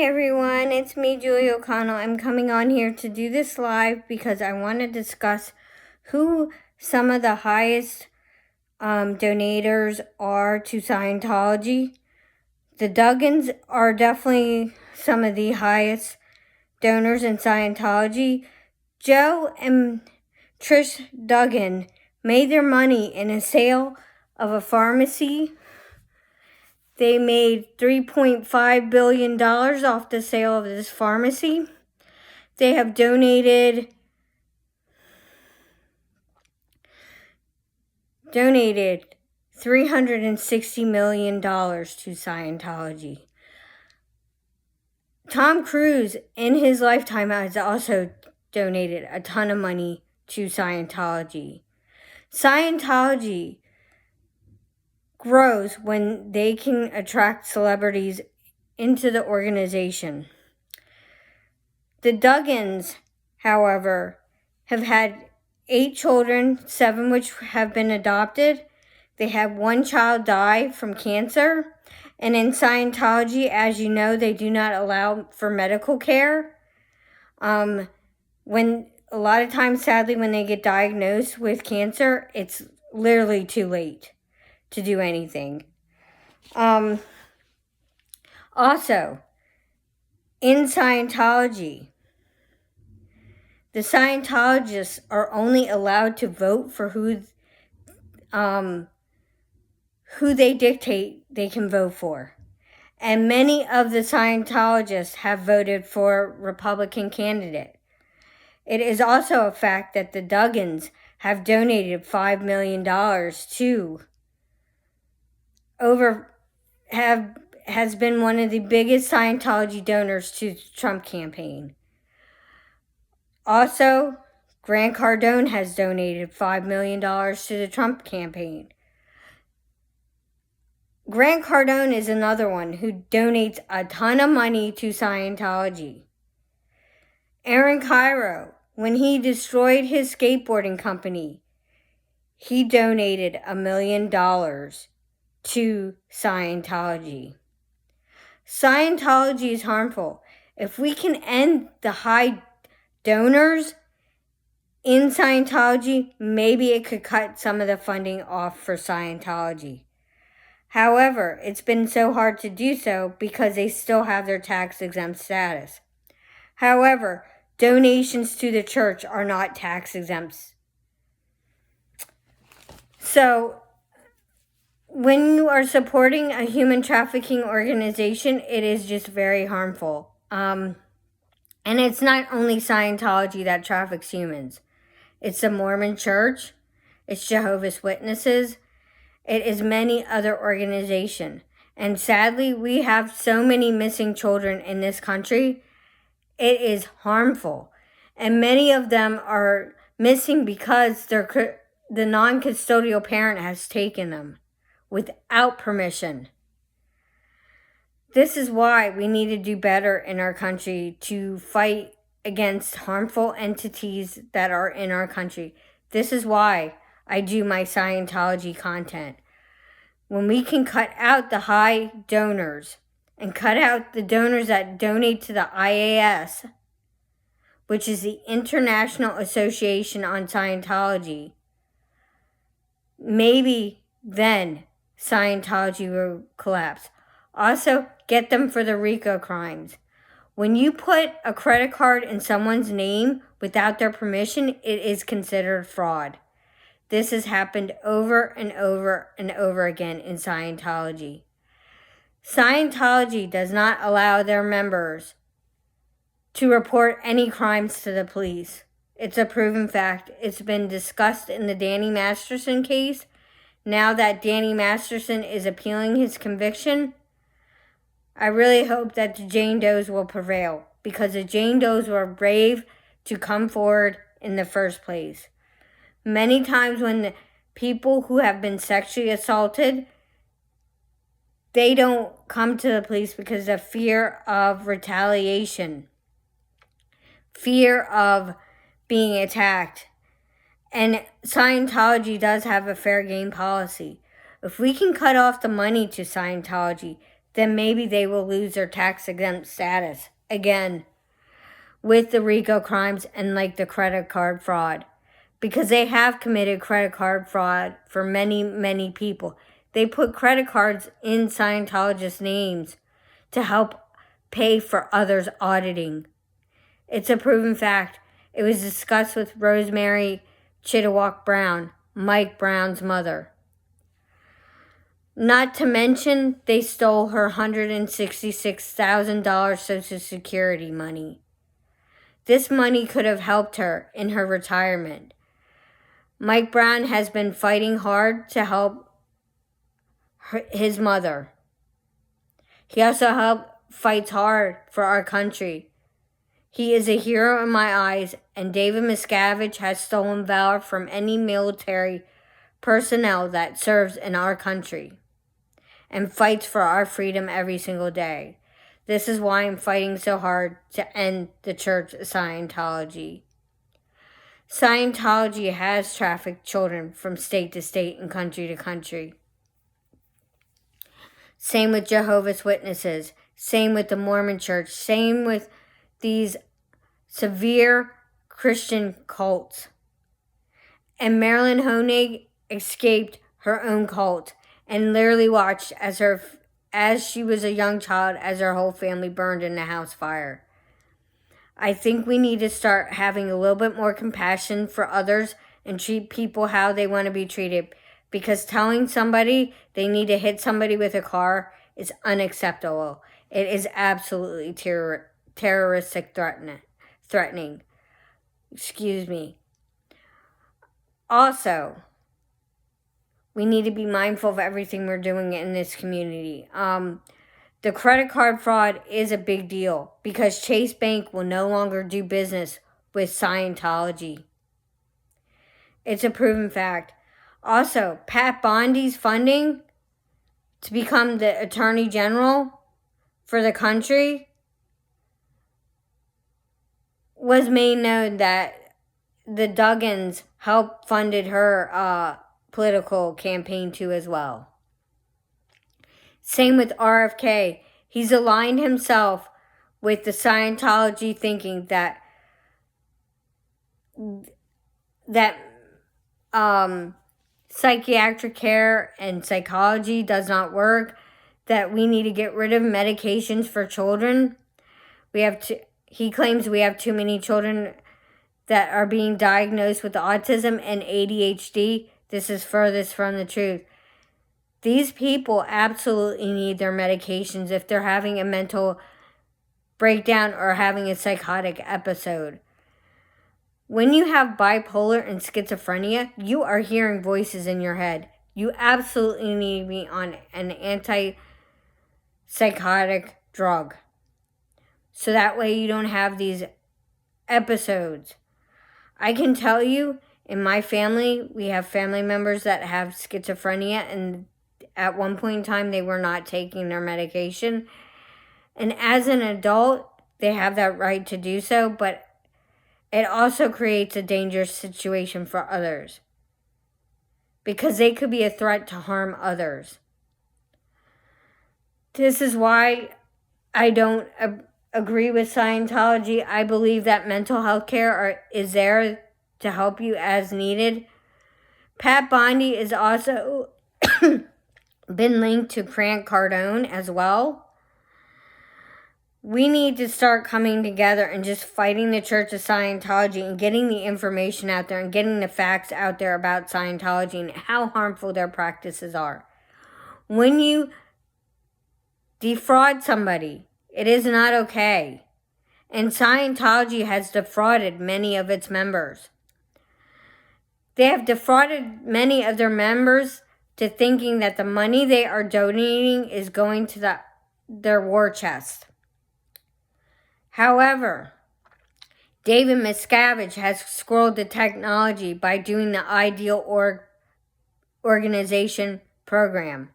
everyone, it's me, Julie O'Connell. I'm coming on here to do this live because I want to discuss who some of the highest donators are to Scientology. The Duggans are definitely some of the highest donors in Scientology. Joe and Trish Duggan made their money in a sale of a pharmacy. They made $3.5 billion off the sale of this pharmacy. They have donated $360 million to Scientology. Tom Cruise, in his lifetime, has also donated a ton of money to Scientology. Scientology grows when they can attract celebrities into the organization. The Duggans, however, have had 8 children, 7 which have been adopted. They had 1 child die from cancer. And in Scientology, as you know, they do not allow for medical care. When a lot of times, sadly, when they get diagnosed with cancer, it's literally too late to do anything. Also, in Scientology, the Scientologists are only allowed to vote for who they dictate they can vote for. And many of the Scientologists have voted for Republican candidate. It is also a fact that the Duggans have donated $5 million has been one of the biggest Scientology donors to the Trump campaign. Also, Grant Cardone has donated $5 million to the Trump campaign. Grant Cardone is another one who donates a ton of money to Scientology. Aaron Cairo, when he destroyed his skateboarding company, he donated $1 million to Scientology. Scientology is harmful. If we can end the high donors in Scientology, maybe it could cut some of the funding off for Scientology. However, it's been so hard to do so because they still have their tax-exempt status. However, donations to the church are not tax-exempt. So, when you are supporting a human trafficking organization, it is just very harmful. And it's not only Scientology that traffics humans. It's the Mormon Church. It's Jehovah's Witnesses. It is many other organizations. And sadly, we have so many missing children in this country. It is harmful. And many of them are missing because the non-custodial parent has taken them without permission. This is why we need to do better in our country to fight against harmful entities that are in our country. This is why I do my Scientology content. When we can cut out the high donors and cut out the donors that donate to the IAS, which is the International Association on Scientology, maybe then Scientology will collapse. Also, get them for the RICO crimes. When you put a credit card in someone's name without their permission, it is considered fraud. This has happened over and over and over again in Scientology. Scientology does not allow their members to report any crimes to the police. It's a proven fact. It's been discussed in the Danny Masterson case. Now that Danny Masterson is appealing his conviction, I really hope that the Jane Does will prevail, because the Jane Does were brave to come forward in the first place. Many times when the people who have been sexually assaulted, they don't come to the police because of fear of retaliation, fear of being attacked. And Scientology does have a fair game policy. If we can cut off the money to Scientology, then maybe they will lose their tax-exempt status again with the RICO crimes and like the credit card fraud. Because they have committed credit card fraud for many, many people. They put credit cards in Scientologists' names to help pay for others' auditing. It's a proven fact. It was discussed with Rosemary Chittiwalk Brown, Mike Brown's mother. Not to mention, they stole her $166,000 Social Security money. This money could have helped her in her retirement. Mike Brown has been fighting hard to help his mother. He also fights hard for our country. He is a hero in my eyes, and David Miscavige has stolen valor from any military personnel that serves in our country and fights for our freedom every single day. This is why I'm fighting so hard to end the Church of Scientology. Scientology has trafficked children from state to state and country to country. Same with Jehovah's Witnesses. Same with the Mormon Church. Same with these severe Christian cults. And Marilyn Honig escaped her own cult and literally watched as she was a young child as her whole family burned in a house fire. I think we need to start having a little bit more compassion for others and treat people how they want to be treated. Because telling somebody they need to hit somebody with a car is unacceptable. It is absolutely terroristic threatening. Excuse me. Also, we need to be mindful of everything we're doing in this community. The credit card fraud is a big deal because Chase Bank will no longer do business with Scientology. It's a proven fact. Also, Pat Bondi's funding to become the Attorney General for the country was made known that the Duggans helped funded her political campaign too as well. Same with RFK. He's aligned himself with the Scientology thinking that psychiatric care and psychology does not work, that we need to get rid of medications for children. He claims we have too many children that are being diagnosed with autism and ADHD. This is furthest from the truth. These people absolutely need their medications if they're having a mental breakdown or having a psychotic episode. When you have bipolar and schizophrenia, you are hearing voices in your head. You absolutely need to be on an antipsychotic drug. So that way you don't have these episodes. I can tell you, in my family, we have family members that have schizophrenia, and at one point in time, they were not taking their medication. And as an adult, they have that right to do so, but it also creates a dangerous situation for others because they could be a threat to harm others. This is why I don't agree with Scientology. I believe that mental health care is there to help you as needed. Pat Bondi is also been linked to Grant Cardone as well. We need to start coming together and just fighting the Church of Scientology and getting the information out there and getting the facts out there about Scientology and how harmful their practices are. When you defraud somebody, it is not okay. And Scientology has defrauded many of its members. They have defrauded many of their members to thinking that the money they are donating is going to their war chest. However, David Miscavige has squirreled the technology by doing the Ideal Organization program.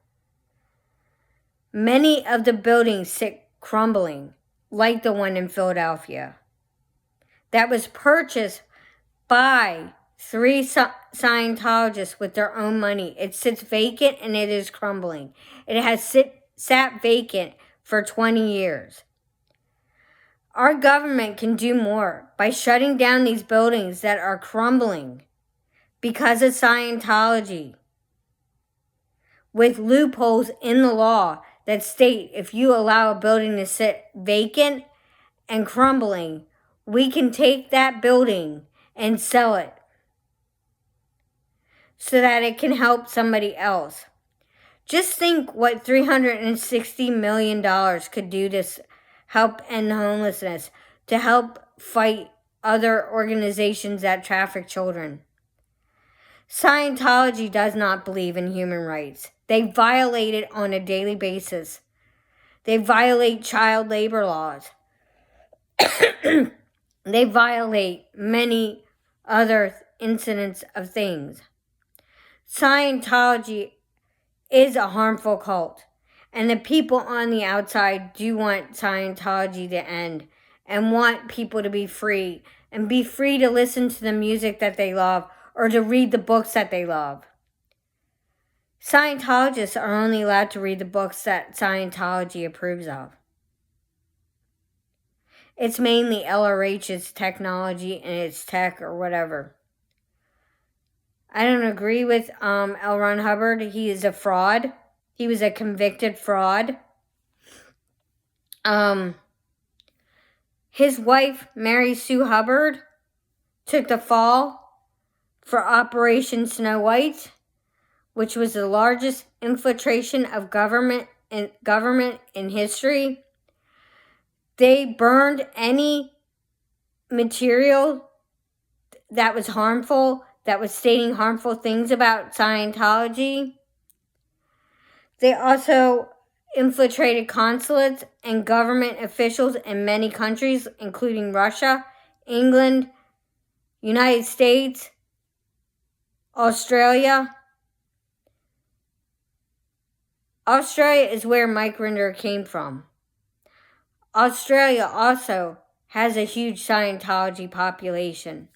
Many of the buildings sit crumbling, like the one in Philadelphia, that was purchased by 3 Scientologists with their own money. It sits vacant and it is crumbling. It has sat vacant for 20 years. Our government can do more by shutting down these buildings that are crumbling because of Scientology, with loopholes in the law that state if you allow a building to sit vacant and crumbling, we can take that building and sell it so that it can help somebody else. Just think what $360 million could do to help end homelessness, to help fight other organizations that traffic children. Scientology does not believe in human rights. They violate it on a daily basis. They violate child labor laws. They violate many other incidents of things. Scientology is a harmful cult, and the people on the outside do want Scientology to end and want people to be free and be free to listen to the music that they love or to read the books that they love. Scientologists are only allowed to read the books that Scientology approves of. It's mainly LRH's technology and its tech or whatever. I don't agree with L. Ron Hubbard. He is a fraud. He was a convicted fraud. His wife, Mary Sue Hubbard, took the fall for Operation Snow White, which was the largest infiltration of government in history. They burned any material that was harmful, that was stating harmful things about Scientology. They also infiltrated consulates and government officials in many countries, including Russia, England, United States, Australia. Australia is where Mike Rinder came from. Australia also has a huge Scientology population.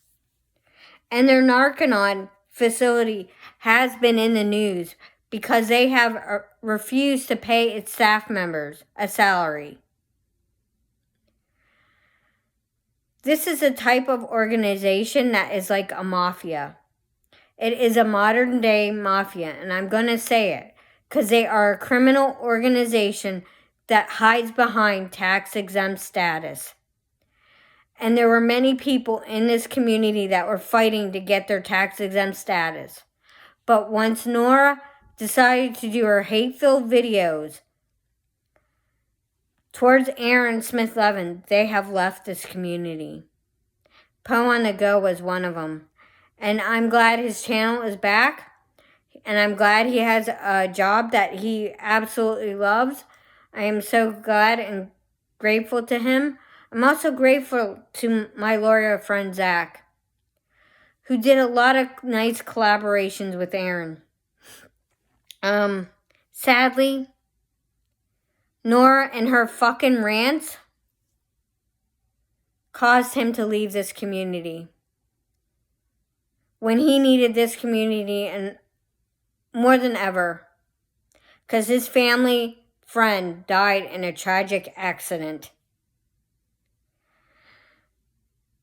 And their Narconon facility has been in the news because they have refused to pay its staff members a salary. This is a type of organization that is like a mafia. It is a modern day mafia, and I'm going to say it because they are a criminal organization that hides behind tax-exempt status. And there were many people in this community that were fighting to get their tax-exempt status. But once Nora decided to do her hate-filled videos towards Aaron Smith Levin, they have left this community. Poe on the Go was one of them. And I'm glad his channel is back. And I'm glad he has a job that he absolutely loves. I am so glad and grateful to him. I'm also grateful to my lawyer friend Zach, who did a lot of nice collaborations with Aaron. Sadly, Nora and her fucking rants caused him to leave this community when he needed this community and more than ever, because his family friend died in a tragic accident.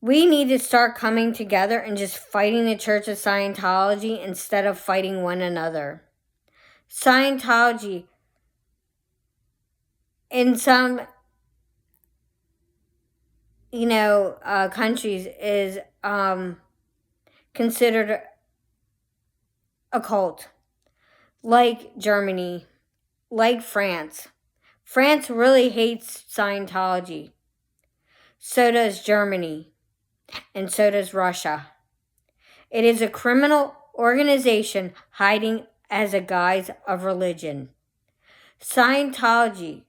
We need to start coming together and just fighting the Church of Scientology instead of fighting one another. Scientology, in some, countries, is considered a cult. Like Germany, like France. France really hates Scientology. So does Germany. And so does Russia. It is a criminal organization hiding as a guise of religion. Scientology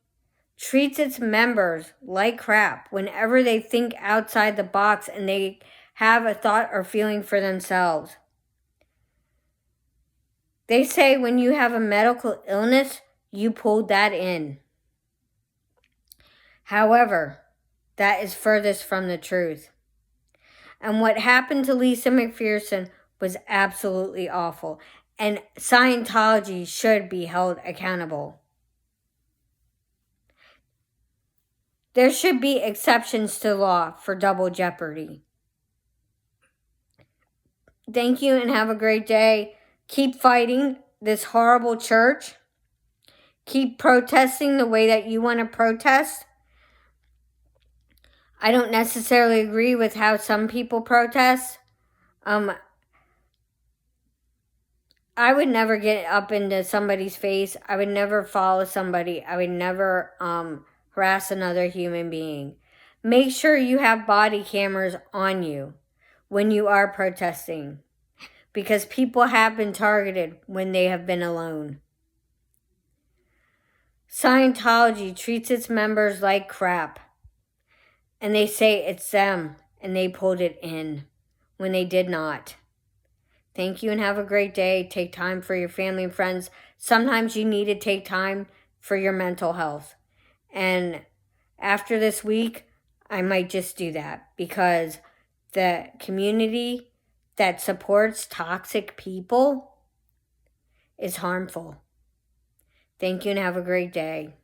treats its members like crap whenever they think outside the box and they have a thought or feeling for themselves. They say when you have a medical illness, you pulled that in. However, that is furthest from the truth. And what happened to Lisa McPherson was absolutely awful. And Scientology should be held accountable. There should be exceptions to law for double jeopardy. Thank you and have a great day. Keep fighting this horrible church. Keep protesting the way that you want to protest. I don't necessarily agree with how some people protest. I would never get up into somebody's face. I would never follow somebody. I would never harass another human being. Make sure you have body cameras on you when you are protesting, because people have been targeted when they have been alone. Scientology treats its members like crap, and they say it's them and they pulled it in when they did not. Thank you and have a great day. Take time for your family and friends. Sometimes you need to take time for your mental health. And after this week, I might just do that, because the community that supports toxic people is harmful. Thank you and have a great day.